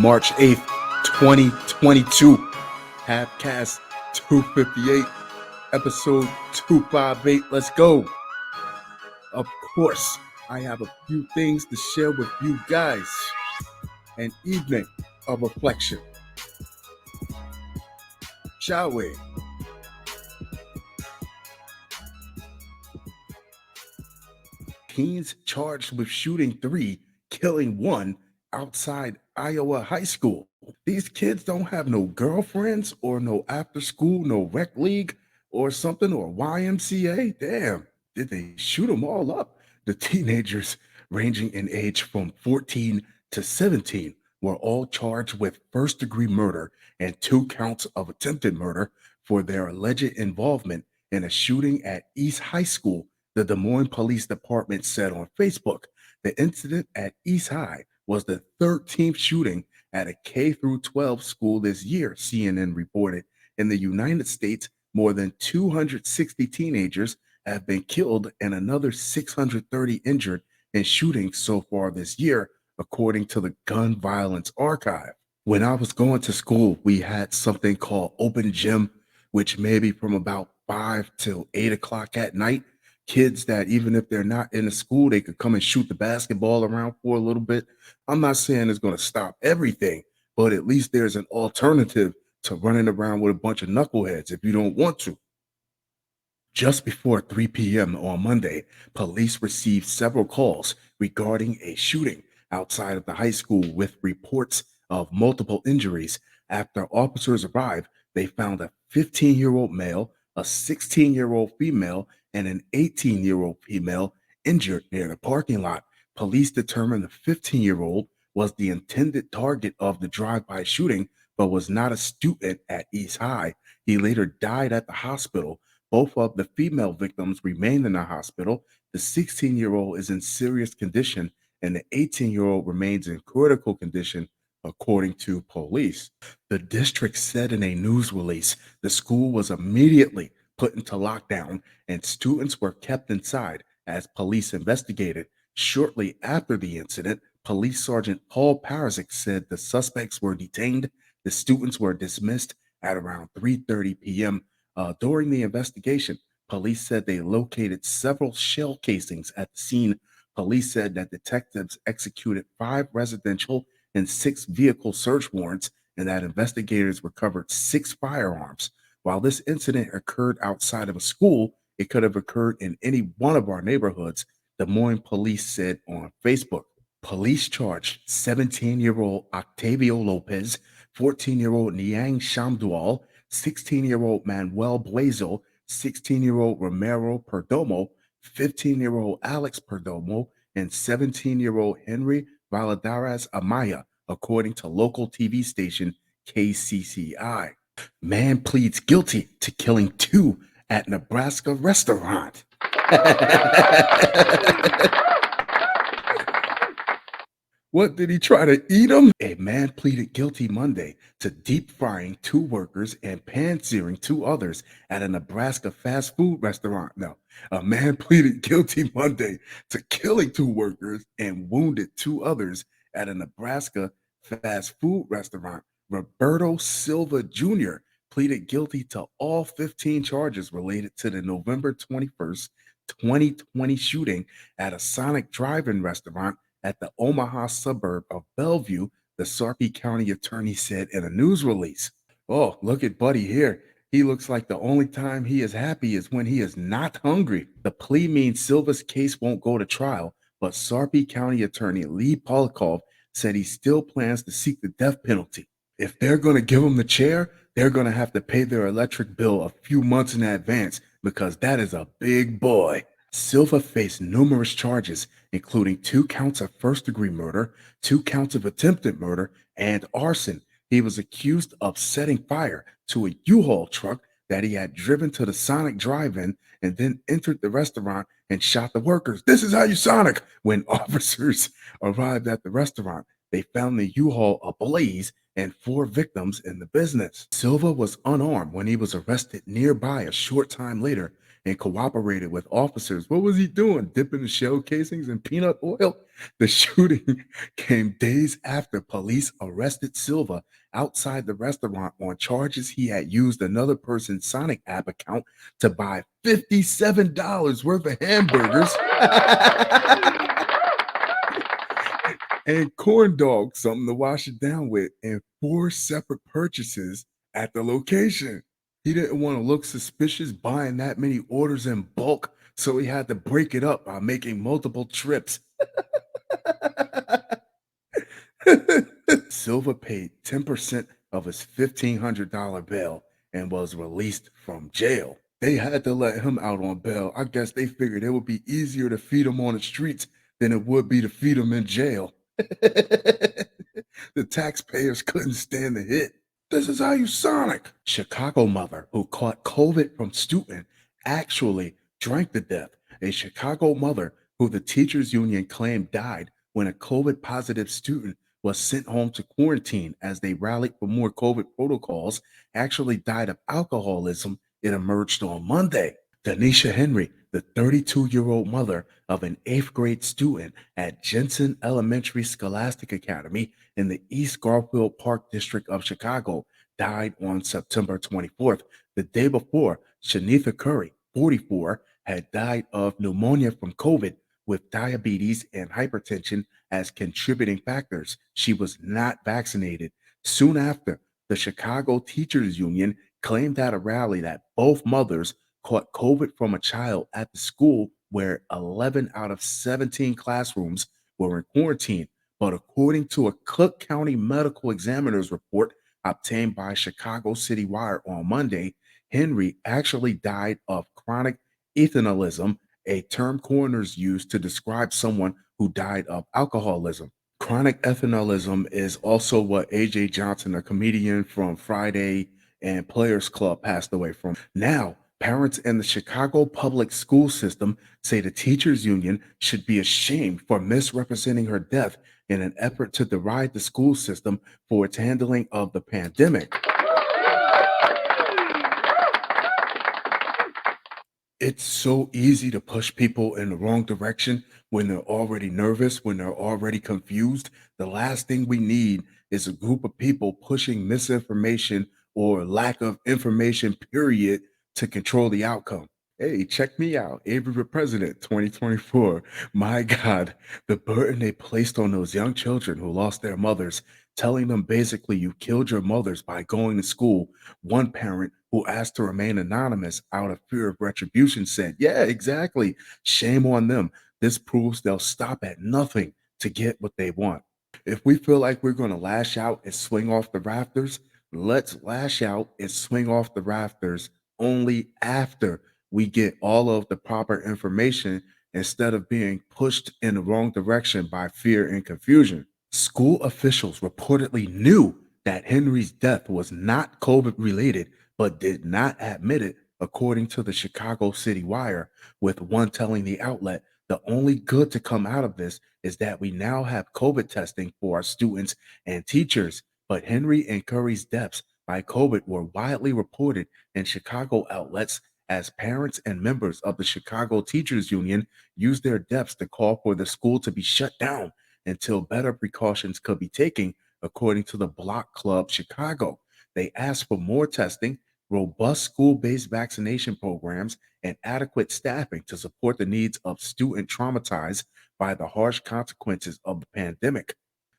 March 8th, 2022. Halfcast 258, episode 258. Let's go. Of course, I have a few things to share with you guys. An evening of reflection. Shall we? Teens charged with shooting 3, killing 1 outside Iowa high school. These kids don't have no girlfriends or no after school, no rec league or something or YMCA. Damn, did they shoot them all up? The teenagers, ranging in age from 14 to 17, were all charged with first degree murder and 2 counts of attempted murder for their alleged involvement in a shooting at East High School, the Des Moines Police Department said on Facebook. The incident at East High was the 13th shooting at a K through 12 school this year, CNN reported. In the United States, more than 260 teenagers have been killed and another 630 injured in shootings so far this year, according to the Gun Violence Archive. When I was going to school, we had something called open gym, which maybe from about 5 till 8 o'clock at night, kids that even if they're not in the school, they could come and shoot the basketball around for a little bit. I'm not saying it's going to stop everything, but at least there's an alternative to running around with a bunch of knuckleheads if you don't want to. Just before 3 p.m. on Monday, police received several calls regarding a shooting outside of the high school with reports of multiple injuries. After officers arrived, they found a 15-year-old male, a 16-year-old female, and an 18-year-old female injured near the parking lot. Police determined the 15-year-old was the intended target of the drive-by shooting, but was not a student at East High. He later died at the hospital. Both of the female victims remain in the hospital. The 16-year-old is in serious condition, and the 18-year-old remains in critical condition, according to police. The district said in a news release the school was immediately put into lockdown and students were kept inside as police investigated. Shortly after the incident, Police Sergeant Paul Parasic said the suspects were detained. The students were dismissed at around 3:30 p.m. During the investigation, police said they located several shell casings at the scene. Police said that detectives executed 5 residential and 6 vehicle search warrants and that investigators recovered 6 firearms. While this incident occurred outside of a school, it could have occurred in any one of our neighborhoods, Des Moines police said on Facebook. Police charged 17-year-old Octavio Lopez, 14-year-old Niang Shamdual, 16-year-old Manuel Blazo, 16-year-old Romero Perdomo, 15-year-old Alex Perdomo, and 17-year-old Henry Valadares Amaya, according to local TV station KCCI. Man pleads guilty to killing 2 at Nebraska restaurant. What did he try to eat them? A man pleaded guilty Monday to deep frying 2 workers and pan searing 2 others at a Nebraska fast food restaurant. No, a man pleaded guilty Monday to killing 2 workers and wounded 2 others at a Nebraska fast food restaurant. Roberto Silva Jr. pleaded guilty to all 15 charges related to the November 21st, 2020 shooting at a Sonic drive-in restaurant at the Omaha suburb of Bellevue, the Sarpy County attorney said in a news release. Oh, look at Buddy here. He looks like the only time he is happy is when he is not hungry. The plea means Silva's case won't go to trial, but Sarpy County attorney Lee Polakov said he still plans to seek the death penalty. If they're going to give him the chair, they're going to have to pay their electric bill a few months in advance because that is a big boy. Silva faced numerous charges, including 2 counts of first-degree murder, 2 counts of attempted murder, and arson. He was accused of setting fire to a U-Haul truck that he had driven to the Sonic drive-in and then entered the restaurant and shot the workers. This is how you Sonic! When officers arrived at the restaurant, they found the U-Haul ablaze and 4 victims in the business. Silva was unarmed when he was arrested nearby a short time later. and cooperated with officers. What was he doing? Dipping the shell casings in peanut oil? The shooting came days after police arrested Silva outside the restaurant on charges he had used another person's Sonic app account to buy $57 worth of hamburgers and corn dogs, something to wash it down with, and four separate purchases at the location. He didn't want to look suspicious buying that many orders in bulk, so he had to break it up by making multiple trips. Silva paid 10% of his $1,500 bail and was released from jail. They had to let him out on bail. I guess they figured it would be easier to feed him on the streets than it would be to feed him in jail. The taxpayers couldn't stand the hit. This is how you Sonic. Chicago mother who caught COVID from student actually drank to death. A Chicago mother who the teachers union claimed died when a COVID positive student was sent home to quarantine as they rallied for more COVID protocols actually died of alcoholism. It emerged on Monday. Denisha Henry, the 32-year-old mother of an eighth grade student at Jensen Elementary Scholastic Academy in the East Garfield Park district of Chicago, died on September 24th. The day before, Shanitha Curry, 44, had died of pneumonia from COVID with diabetes and hypertension as contributing factors. She was not vaccinated. Soon after, the Chicago Teachers Union claimed at a rally that both mothers caught COVID from a child at the school where 11 out of 17 classrooms were in quarantine. But according to a Cook County medical examiner's report obtained by Chicago City Wire on Monday, Henry actually died of chronic ethanolism, a term coroners use to describe someone who died of alcoholism. Chronic ethanolism is also what AJ Johnson, a comedian from Friday and Players Club, passed away from. Now, parents in the Chicago public school system say the teachers union should be ashamed for misrepresenting her death in an effort to deride the school system for its handling of the pandemic. It's so easy to push people in the wrong direction when they're already nervous, when they're already confused. The last thing we need is a group of people pushing misinformation or lack of information, period, to control the outcome. Hey, check me out. Avery for President 2024. My God, the burden they placed on those young children who lost their mothers, telling them basically you killed your mothers by going to school. One parent who asked to remain anonymous out of fear of retribution said, yeah, exactly. Shame on them. This proves they'll stop at nothing to get what they want. If we feel like we're going to lash out and swing off the rafters, let's lash out and swing off the rafters only after we get all of the proper information instead of being pushed in the wrong direction by fear and confusion. School officials reportedly knew that Henry's death was not COVID related, but did not admit it, according to the Chicago City Wire, with one telling the outlet, the only good to come out of this is that we now have COVID testing for our students and teachers. But Henry and Curry's deaths by COVID were widely reported in Chicago outlets as parents and members of the Chicago Teachers Union used their deaths to call for the school to be shut down until better precautions could be taken, according to the Block Club Chicago. They asked for more testing, robust school based vaccination programs, and adequate staffing to support the needs of students traumatized by the harsh consequences of the pandemic.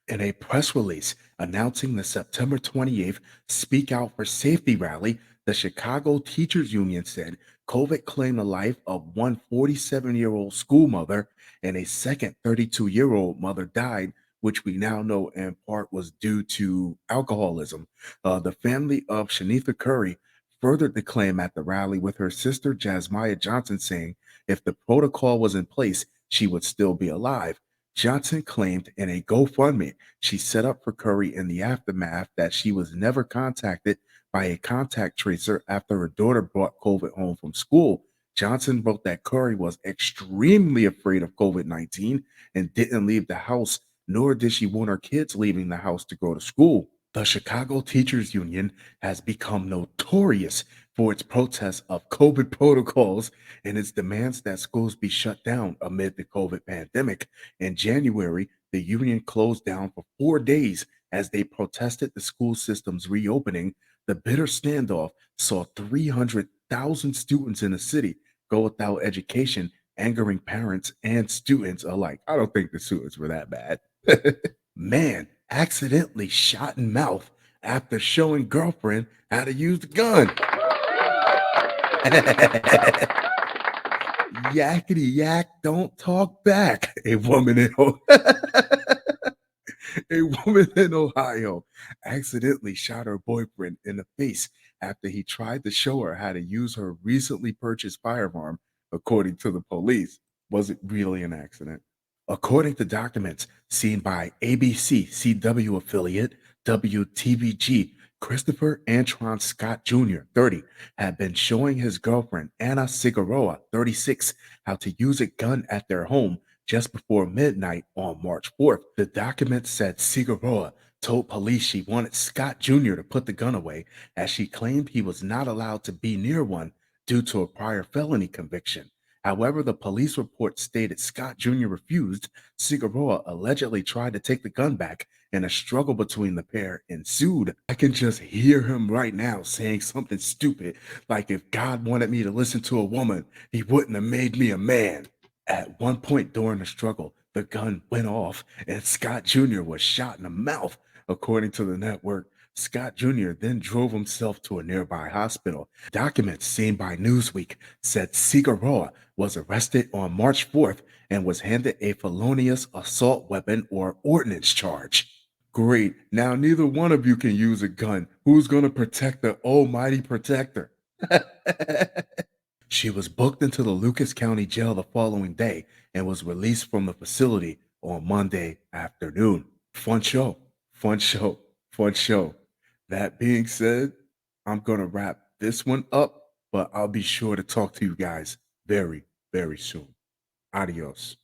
In a press release announcing the September 28th Speak Out for Safety rally, the Chicago Teachers Union said COVID claimed the life of one 47-year-old school mother and a second 32-year-old mother died, which we now know in part was due to alcoholism. The family of Shanitha Curry furthered the claim at the rally with her sister Jasmine Johnson saying if the protocol was in place, she would still be alive. Johnson claimed in a GoFundMe she set up for Curry in the aftermath that she was never contacted by a contact tracer after her daughter brought COVID home from school. Johnson wrote that Curry was extremely afraid of COVID 19 and didn't leave the house, nor did she want her kids leaving the house to go to school. The Chicago Teachers Union has become notorious for its protests of COVID protocols and its demands that schools be shut down amid the COVID pandemic. In January, the union closed down for 4 days as they protested the school system's reopening. The bitter standoff saw 300,000 students in the city go without education, angering parents and students alike. I don't think the students were that bad. Man accidentally shot in mouth after showing girlfriend how to use the gun. Yakety yak, don't talk back. A woman in Ohio accidentally shot her boyfriend in the face after he tried to show her how to use her recently purchased firearm, according to the police. Was it really an accident? According to documents seen by ABC CW affiliate WTVG, Christopher Antron Scott Jr., 30, had been showing his girlfriend Anna Cigaroa, 36, how to use a gun at their home just before midnight on March 4th. The document said Cigaroa told police she wanted Scott Jr. to put the gun away as she claimed he was not allowed to be near one due to a prior felony conviction. However, the police report stated Scott Jr. refused. Cigaroa allegedly tried to take the gun back, and a struggle between the pair ensued. I can just hear him right now saying something stupid like, if God wanted me to listen to a woman, he wouldn't have made me a man. At one point during the struggle, the gun went off and Scott Jr. was shot in the mouth. According to the network, Scott Jr. then drove himself to a nearby hospital. Documents seen by Newsweek said Cigaroa was arrested on March 4th and was handed a felonious assault weapon or ordnance charge. Great. Now neither one of you can use a gun. Who's going to protect the almighty protector? She was booked into the Lucas County Jail the following day and was released from the facility on Monday afternoon. Fun show, fun show, fun show. That being said, I'm going to wrap this one up, but I'll be sure to talk to you guys very, very soon. Adios.